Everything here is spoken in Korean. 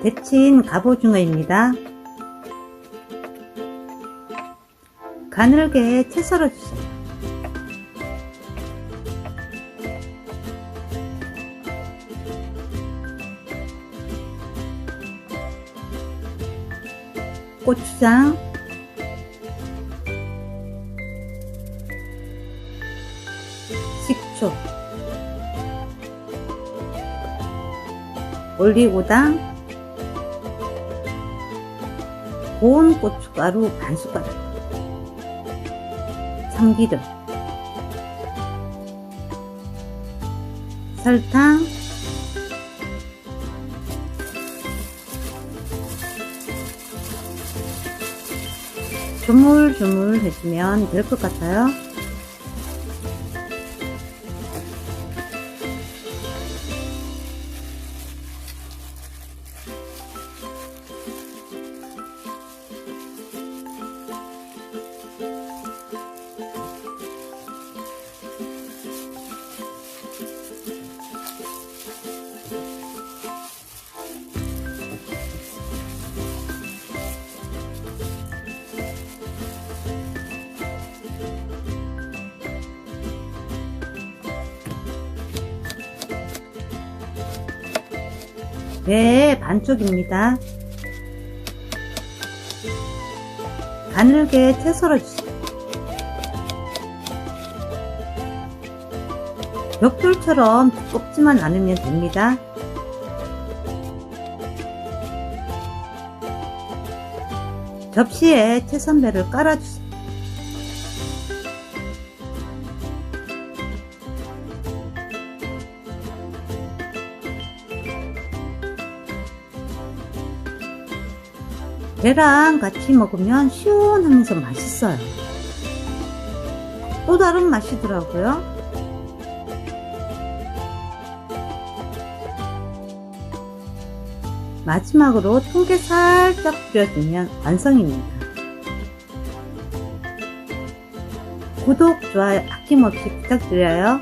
데친 갑오징어입니다. 가늘게 채 썰어주세요. 고추장, 식초, 올리고당, 고운 고춧가루 반숟가락, 참기름, 설탕, 조물조물 해주면 될 것 같아요. 네, 반쪽입니다. 가늘게 채 썰어주세요. 벽돌처럼 두껍지만 않으면 됩니다. 접시에 채 선배를 깔아주세요. 배랑 같이 먹으면 시원하면서 맛있어요. 또 다른 맛이더라고요. 마지막으로 통깨 살짝 뿌려주면 완성입니다. 구독, 좋아요 아낌없이 부탁드려요.